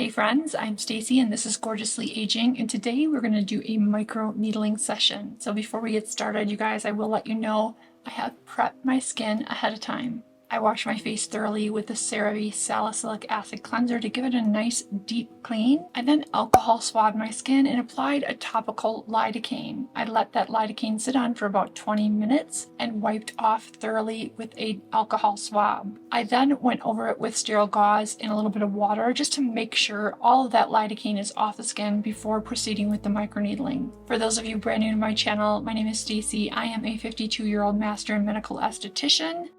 Hey friends, I'm Stacy and this is Gorgeously Aging, and today we're going to do a micro needling session. So before we get started, you guys, I will let you know I have prepped my skin ahead of time. I wash my face thoroughly with the CeraVe Salicylic Acid Cleanser to give it a nice deep clean. I then alcohol swabbed my skin and applied a topical lidocaine. I let that lidocaine sit on for about 20 minutes and wiped off thoroughly with an alcohol swab. I then went over it with sterile gauze and a little bit of water just to make sure all of that lidocaine is off the skin before proceeding with the microneedling. For those of you brand new to my channel, my name is Stacy. I am a 52-year-old master in medical esthetician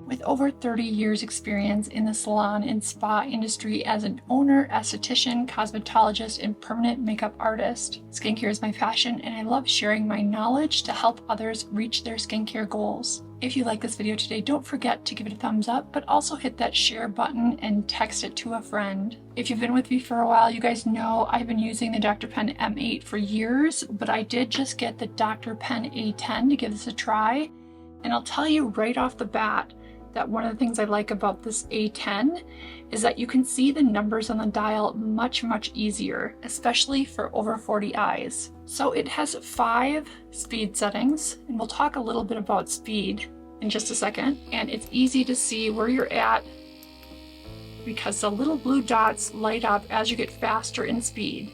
with over 30 years experience in the salon and spa industry as an owner, esthetician, cosmetologist, and permanent makeup artist. Skincare is my passion and I love sharing my knowledge to help others reach their skincare goals. If you like this video today, don't forget to give it a thumbs up, but also hit that share button and text it to a friend. If you've been with me for a while, you guys know I've been using the Dr. Pen M8 for years, but I did just get the Dr. Pen A10 to give this a try. And I'll tell you right off the bat that one of the things I like about this A10 is that you can see the numbers on the dial much easier, especially for over 40 eyes. So it has 5 speed settings, and we'll talk a little bit about speed in just a second. And it's easy to see where you're at because the little blue dots light up as you get faster in speed.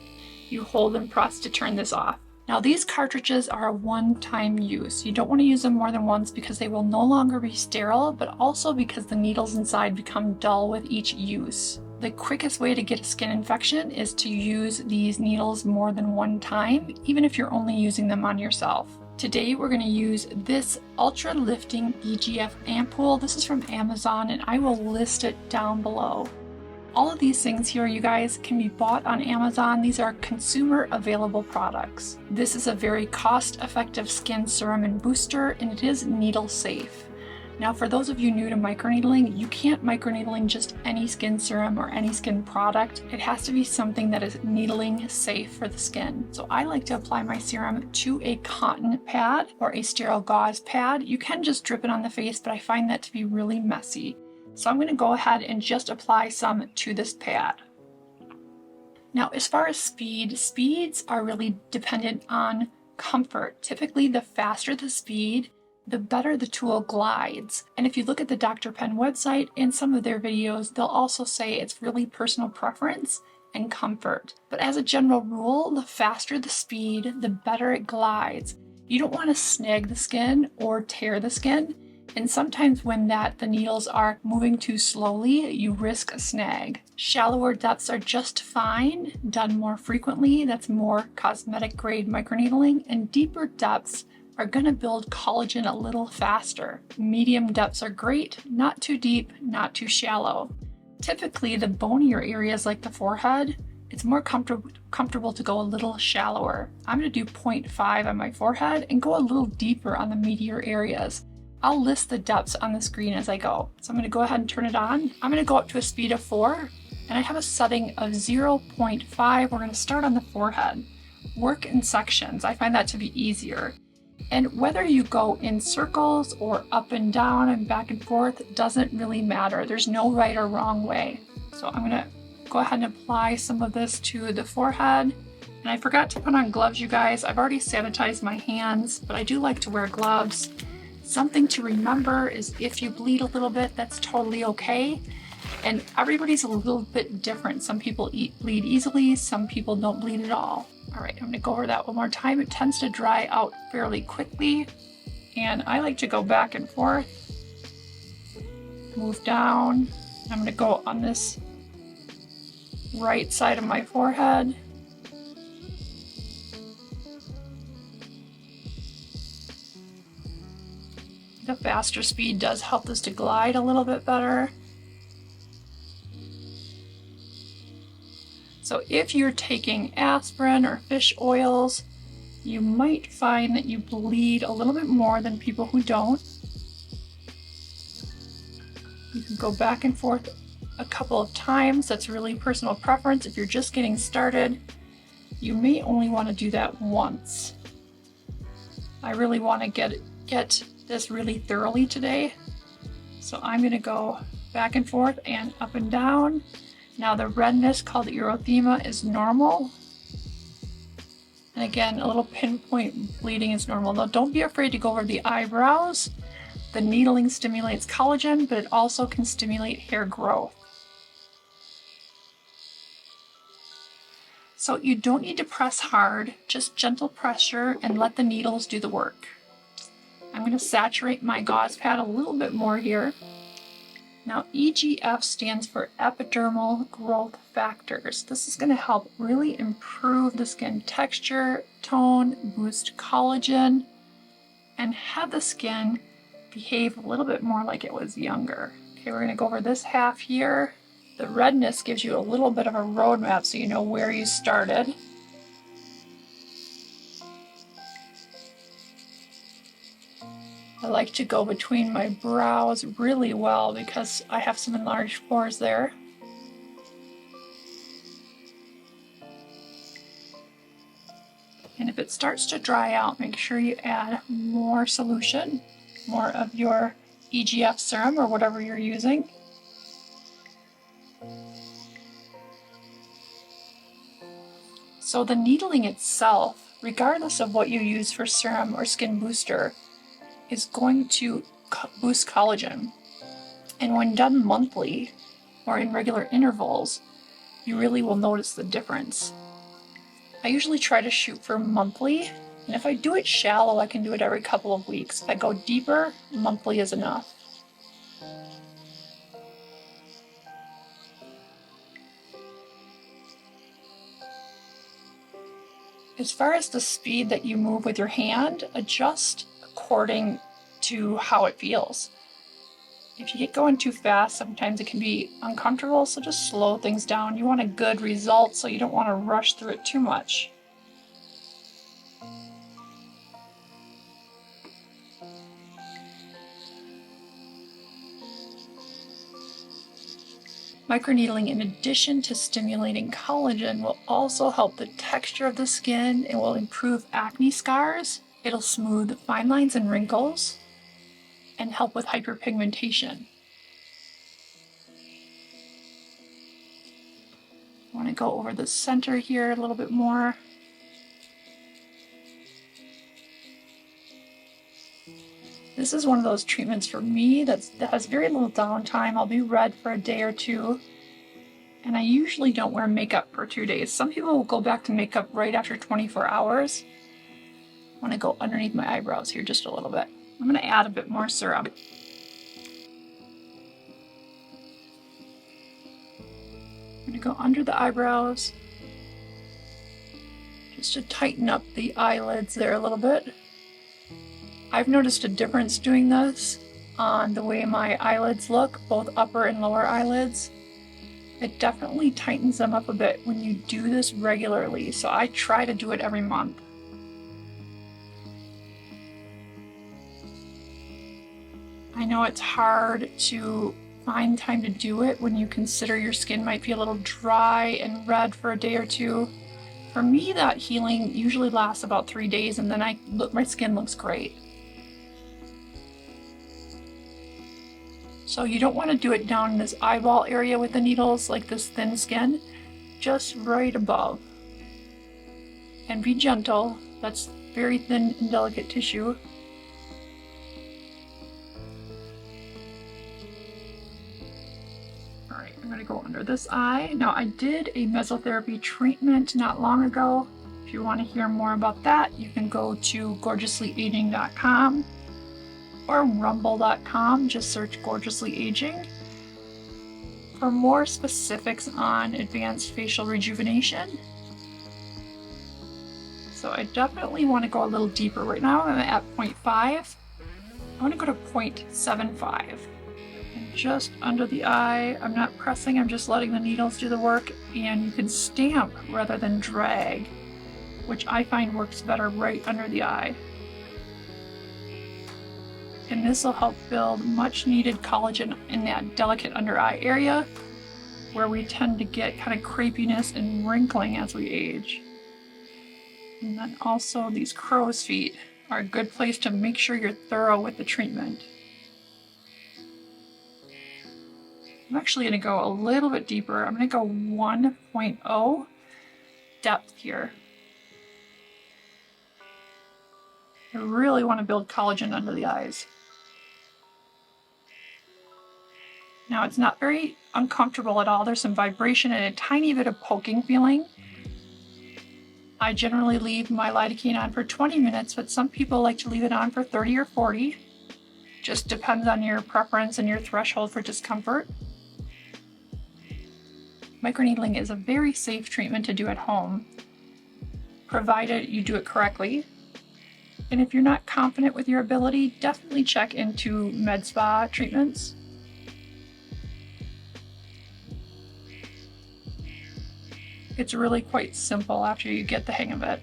You hold and press to turn this off. Now these cartridges are a one-time use. You don't want to use them more than once because they will no longer be sterile, but also because the needles inside become dull with each use. The quickest way to get a skin infection is to use these needles more than one time, even if you're only using them on yourself. Today we're going to use this Ultra Lifting EGF ampoule. This is from Amazon and I will list it down below. All of these things here, you guys, can be bought on Amazon. These are consumer available products. This is a very cost-effective skin serum and booster, and it is needle safe. Now, for those of you new to microneedling, you can't microneedling just any skin serum or any skin product. It has to be something that is needling safe for the skin. So I like to apply my serum to a cotton pad or a sterile gauze pad. You can just drip it on the face, but I find that to be really messy. So I'm going to go ahead and just apply some to this pad. Now, as far as speeds are really dependent on comfort. Typically, the faster the speed, the better the tool glides. And if you look at the Dr. Pen website and some of their videos, they'll also say it's really personal preference and comfort. But as a general rule, the faster the speed, the better it glides. You don't want to snag the skin or tear the skin. And sometimes when the needles are moving too slowly, you risk a snag. Shallower depths are just fine, done more frequently. That's more cosmetic grade microneedling. And deeper depths are going to build collagen a little faster. Medium depths are great, not too deep, not too shallow. Typically, the bonier areas like the forehead, it's more comfortable to go a little shallower. I'm going to do 0.5 on my forehead and go a little deeper on the meatier areas. I'll list the depths on the screen as I go. So I'm going to go ahead and turn it on. I'm going to go up to a speed of 4 and I have a setting of 0.5. We're going to start on the forehead. Work in sections. I find that to be easier. And whether you go in circles or up and down and back and forth doesn't really matter. There's no right or wrong way. So I'm going to go ahead and apply some of this to the forehead. And I forgot to put on gloves, you guys. I've already sanitized my hands, but I do like to wear gloves. Something to remember is if you bleed a little bit, that's totally okay. And everybody's a little bit different. Some people bleed easily, some people don't bleed at all. All right, I'm gonna go over that one more time. It tends to dry out fairly quickly. And I like to go back and forth, move down. I'm gonna go on this right side of my forehead. The faster speed does help this to glide a little bit better. So if you're taking aspirin or fish oils, you might find that you bleed a little bit more than people who don't. You can go back and forth a couple of times. That's really personal preference. If you're just getting started, you may only want to do that once. I really want to get this really thoroughly today. So I'm going to go back and forth and up and down. Now the redness called erythema is normal. And again, a little pinpoint bleeding is normal. Now don't be afraid to go over the eyebrows. The needling stimulates collagen, but it also can stimulate hair growth. So you don't need to press hard, just gentle pressure and let the needles do the work. I'm going to saturate my gauze pad a little bit more here. Now EGF stands for epidermal growth factors. This is going to help really improve the skin texture, tone, boost collagen, and have the skin behave a little bit more like it was younger. Okay, we're going to go over this half here. The redness gives you a little bit of a roadmap so you know where you started. I like to go between my brows really well because I have some enlarged pores there. And if it starts to dry out, make sure you add more solution, more of your EGF serum or whatever you're using. So the needling itself, regardless of what you use for serum or skin booster, is going to boost collagen. And when done monthly or in regular intervals, you really will notice the difference. I usually try to shoot for monthly, and if I do it shallow, I can do it every couple of weeks. If I go deeper, monthly is enough. As far as the speed that you move with your hand, adjust according to how it feels. If you get going too fast, sometimes it can be uncomfortable, so just slow things down. You want a good result, so you don't want to rush through it too much. Microneedling, in addition to stimulating collagen, will also help the texture of the skin. It will improve acne scars. It'll smooth fine lines and wrinkles and help with hyperpigmentation. I want to go over the center here a little bit more. This is one of those treatments for me that has very little downtime. I'll be red for a day or two, and I usually don't wear makeup for 2 days. Some people will go back to makeup right after 24 hours. I want to go underneath my eyebrows here just a little bit. I'm going to add a bit more serum. I'm going to go under the eyebrows just to tighten up the eyelids there a little bit. I've noticed a difference doing this on the way my eyelids look, both upper and lower eyelids. It definitely tightens them up a bit when you do this regularly, so I try to do it every month. I know it's hard to find time to do it when you consider your skin might be a little dry and red for a day or two. For me, that healing usually lasts about 3 days, and then my skin looks great. So you don't want to do it down in this eyeball area with the needles, like this thin skin, just right above. And be gentle, that's very thin and delicate tissue. Alright, I'm going to go under this eye. Now I did a mesotherapy treatment not long ago. If you want to hear more about that, you can go to gorgeouslyaging.com. or rumble.com, just search Gorgeously Aging for more specifics on advanced facial rejuvenation. So I definitely want to go a little deeper. Right now I'm at 0.5. I want to go to 0.75. And just under the eye, I'm not pressing, I'm just letting the needles do the work, and you can stamp rather than drag, which I find works better right under the eye. And this will help build much needed collagen in that delicate under eye area where we tend to get kind of crepiness and wrinkling as we age. And then also these crow's feet are a good place to make sure you're thorough with the treatment. I'm actually going to go a little bit deeper. I'm going to go 1.0 depth here. I really want to build collagen under the eyes. Now it's not very uncomfortable at all. There's some vibration and a tiny bit of poking feeling. I generally leave my lidocaine on for 20 minutes, but some people like to leave it on for 30 or 40. Just depends on your preference and your threshold for discomfort. Microneedling is a very safe treatment to do at home, provided you do it correctly. And if you're not confident with your ability, definitely check into med spa treatments. It's really quite simple after you get the hang of it.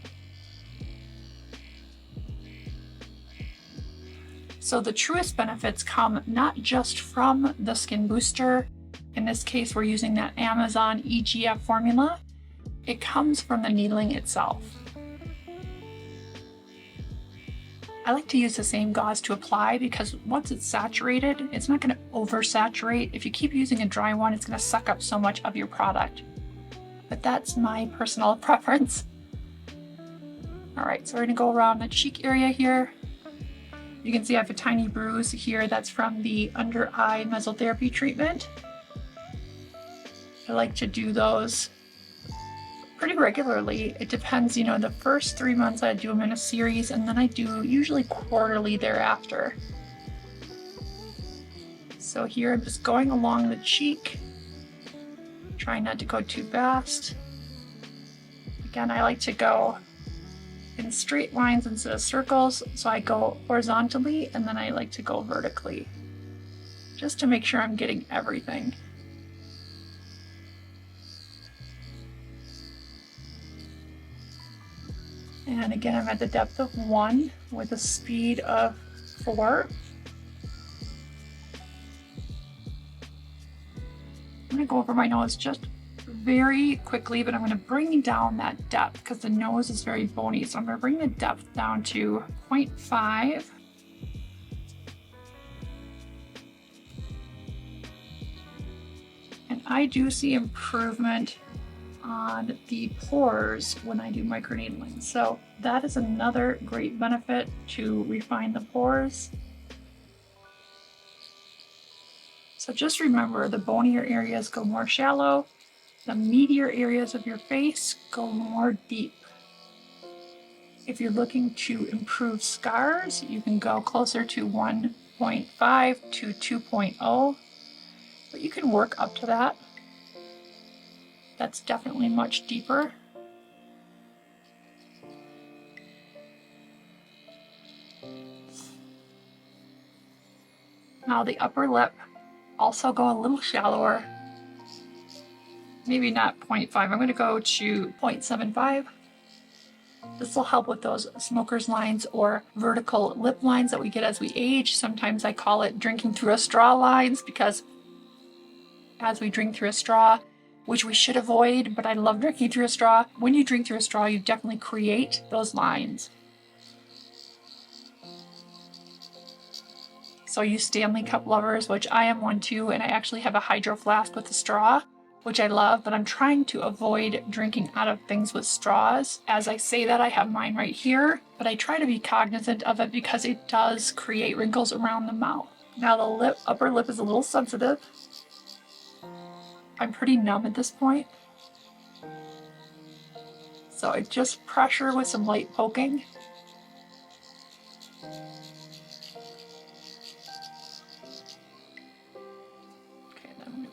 So the truest benefits come not just from the skin booster. In this case, we're using that Amazon EGF formula. It comes from the needling itself. I like to use the same gauze to apply because once it's saturated, it's not going to oversaturate. If you keep using a dry one, it's going to suck up so much of your product. But that's my personal preference. All right, so we're going to go around the cheek area here. You can see I have a tiny bruise here that's from the under eye mesotherapy treatment. I like to do those pretty regularly. It depends, the first 3 months I do them in a series, and then I do usually quarterly thereafter. So here I'm just going along the cheek, trying not to go too fast. Again, I like to go in straight lines instead of circles, so I go horizontally and then I like to go vertically, just to make sure I'm getting everything. And again, I'm at the depth of 1 with a speed of 4. I'm going to go over my nose just very quickly, but I'm going to bring down that depth because the nose is very bony. So I'm going to bring the depth down to 0.5. And I do see improvement on the pores when I do microneedling. So that is another great benefit, to refine the pores. So just remember, the bonier areas go more shallow, the meatier areas of your face go more deep. If you're looking to improve scars, you can go closer to 1.5 to 2.0, but you can work up to that. That's definitely much deeper. Now the upper lip, also go a little shallower. Maybe not 0.5, I'm going to go to 0.75. This will help with those smoker's lines or vertical lip lines that we get as we age. Sometimes I call it drinking through a straw lines, because as we drink through a straw, which we should avoid, but I love drinking through a straw. When you drink through a straw, you definitely create those lines. So you Stanley Cup lovers, which I am one too, and I actually have a hydro flask with a straw, which I love, but I'm trying to avoid drinking out of things with straws. As I say that, I have mine right here, but I try to be cognizant of it because it does create wrinkles around the mouth. Now the upper lip is a little sensitive. I'm pretty numb at this point. So I just pressure with some light poking.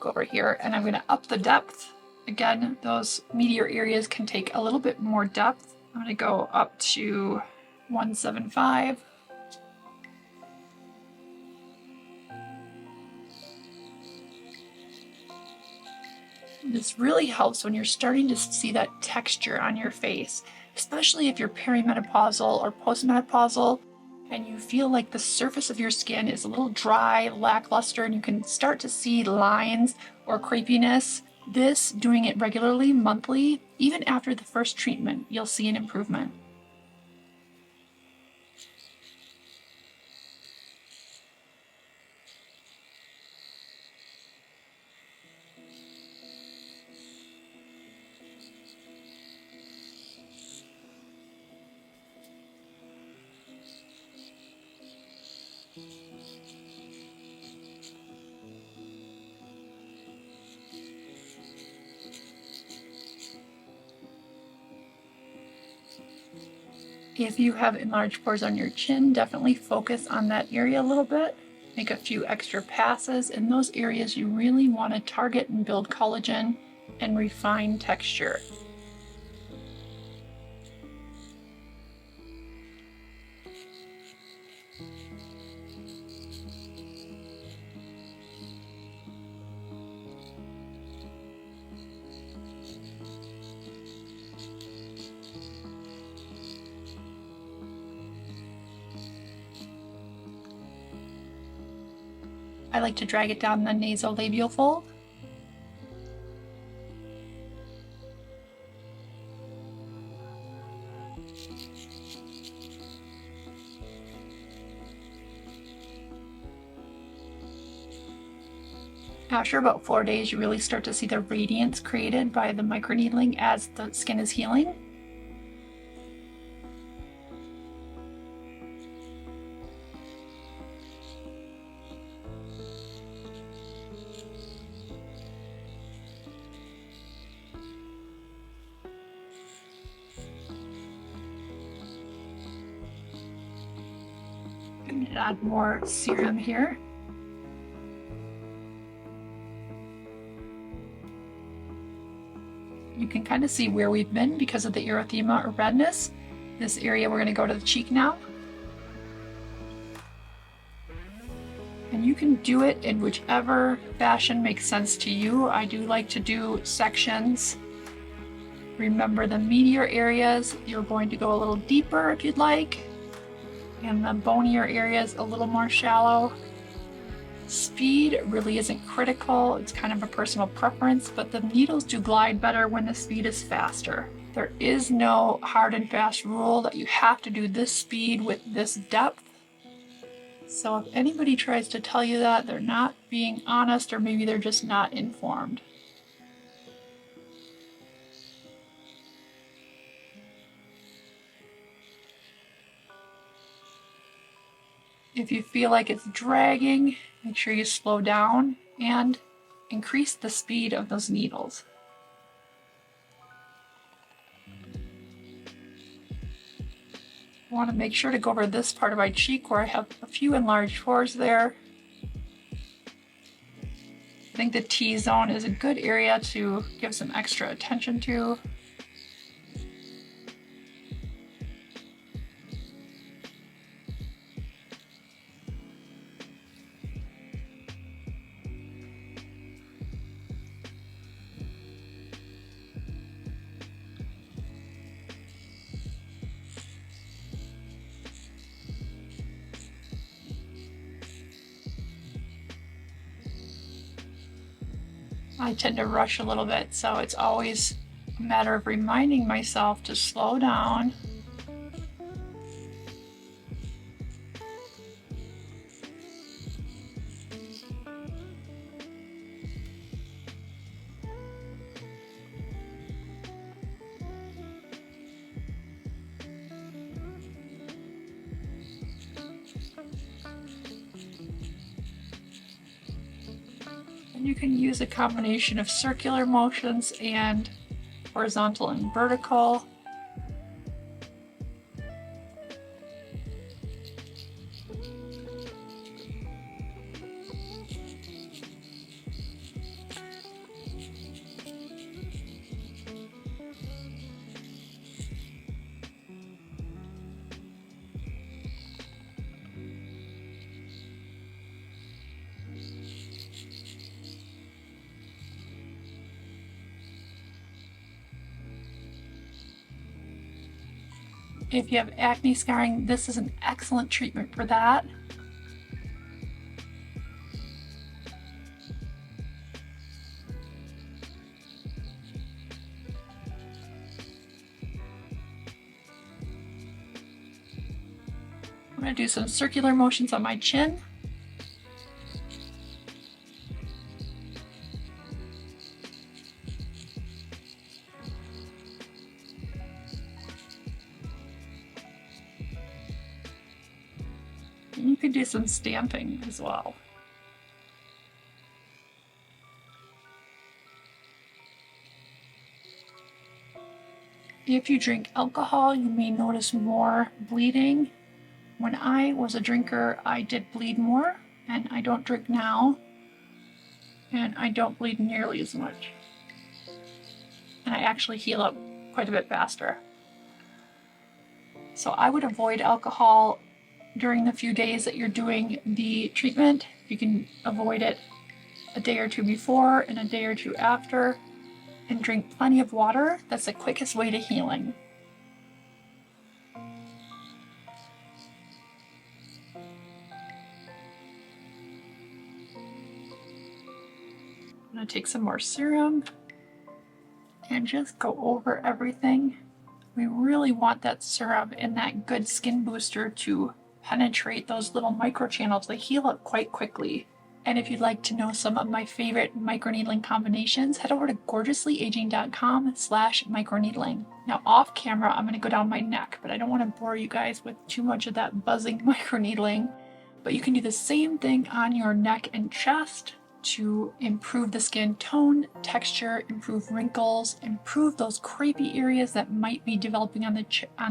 Go over here and I'm going to up the depth. Again, those meatier areas can take a little bit more depth. I'm going to go up to 1.75. This really helps when you're starting to see that texture on your face, especially if you're perimenopausal or postmenopausal and you feel like the surface of your skin is a little dry, lackluster, and you can start to see lines or crepiness. This, doing it regularly, monthly, even after the first treatment, you'll see an improvement. If you have enlarged pores on your chin, definitely focus on that area a little bit. Make a few extra passes in those areas you really want to target and build collagen and refine texture. I like to drag it down the nasolabial fold. After about 4 days, you really start to see the radiance created by the microneedling as the skin is healing. I'm going to add more serum here. You can kind of see where we've been because of the erythema or redness. This area, we're going to go to the cheek now. And you can do it in whichever fashion makes sense to you. I do like to do sections. Remember the meatier areas, you're going to go a little deeper if you'd like. And the bonier areas a little more shallow. Speed really isn't critical, it's kind of a personal preference, but the needles do glide better when the speed is faster. There is no hard and fast rule that you have to do this speed with this depth. So if anybody tries to tell you that, they're not being honest, or maybe they're just not informed. If you feel like it's dragging, make sure you slow down and increase the speed of those needles. I want to make sure to go over this part of my cheek where I have a few enlarged pores there. I think the T-zone is a good area to give some extra attention to. I tend to rush a little bit, so it's always a matter of reminding myself to slow down. And you can use a combination of circular motions and horizontal and vertical. If you have acne scarring, this is an excellent treatment for that. I'm going to do some circular motions on my chin. You could do some stamping as well. If you drink alcohol, you may notice more bleeding. When I was a drinker, I did bleed more, and I don't drink now, and I don't bleed nearly as much. And I actually heal up quite a bit faster. So I would avoid alcohol during the few days that you're doing the treatment. You can avoid it a day or two before and a day or two after, and drink plenty of water. That's the quickest way to healing. I'm going to take some more serum and just go over everything. We really want that serum and that good skin booster to penetrate those little microchannels. They heal up quite quickly. And if you'd like to know some of my favorite microneedling combinations, head over to gorgeouslyaging.com/microneedling. Now off camera, I'm going to go down my neck, but I don't want to bore you guys with too much of that buzzing microneedling. But you can do the same thing on your neck and chest to improve the skin tone, texture, improve wrinkles, improve those crepey areas that might be developing on the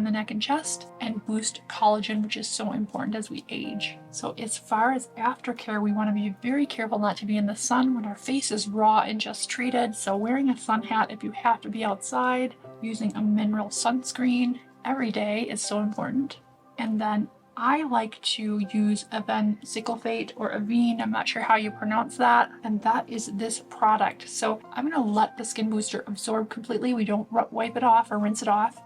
neck and chest, and boost collagen, which is so important as we age. So as far as aftercare, we want to be very careful not to be in the sun when our face is raw and just treated. So wearing a sun hat if you have to be outside, using a mineral sunscreen every day is so important. And then I like to use Vana sulfate or Avene, I'm not sure how you pronounce that, and that is this product. So I'm going to let the skin booster absorb completely. We don't wipe it off or rinse it off,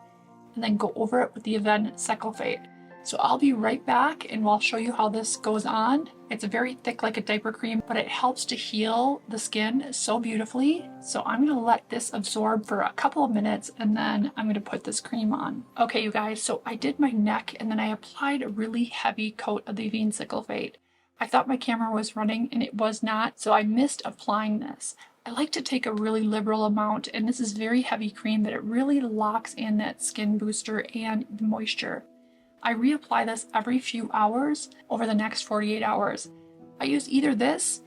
and then go over it with the Vana sulfate. So I'll be right back and I'll show you how this goes on. It's very thick like a diaper cream, but it helps to heal the skin so beautifully. So I'm going to let this absorb for a couple of minutes and then I'm going to put this cream on. Okay, you guys, so I did my neck and then I applied a really heavy coat of the Vana sulfate. I thought my camera was running and it was not, so I missed applying this. I like to take a really liberal amount, and this is very heavy cream, but it really locks in that skin booster and the moisture. I reapply this every few hours over the next 48 hours. I use either this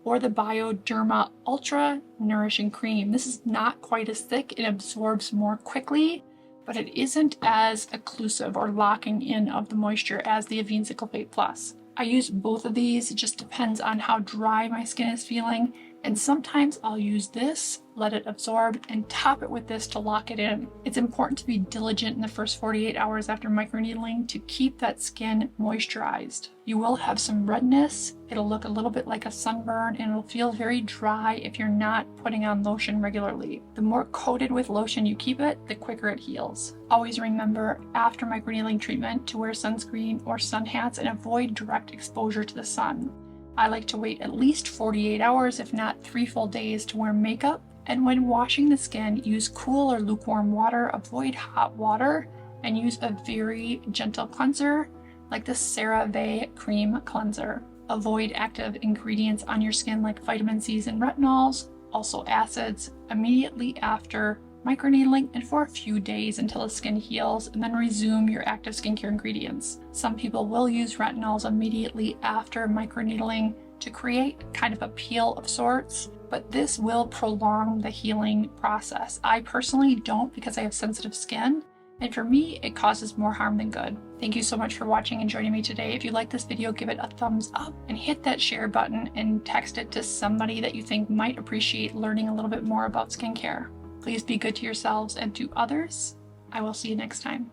or the Bioderma Ultra Nourishing Cream. This is not quite as thick, it absorbs more quickly, but it isn't as occlusive or locking in of the moisture as the Vana sulfate Plus. I use both of these, it just depends on how dry my skin is feeling, and sometimes I'll use this, let it absorb, and top it with this to lock it in. It's important to be diligent in the first 48 hours after microneedling to keep that skin moisturized. You will have some redness, it'll look a little bit like a sunburn, and it'll feel very dry if you're not putting on lotion regularly. The more coated with lotion you keep it, the quicker it heals. Always remember after microneedling treatment to wear sunscreen or sun hats and avoid direct exposure to the sun. I like to wait at least 48 hours, if not 3 full days, to wear makeup. And when washing the skin, use cool or lukewarm water, avoid hot water, and use a very gentle cleanser like the CeraVe Cream Cleanser. Avoid active ingredients on your skin like vitamin C's and retinols, also acids, immediately after microneedling and for a few days until the skin heals, and then resume your active skincare ingredients. Some people will use retinols immediately after microneedling to create kind of a peel of sorts, but this will prolong the healing process. I personally don't because I have sensitive skin, and for me it causes more harm than good. Thank you so much for watching and joining me today. If you like this video, give it a thumbs up and hit that share button and text it to somebody that you think might appreciate learning a little bit more about skincare. Please be good to yourselves and to others. I will see you next time.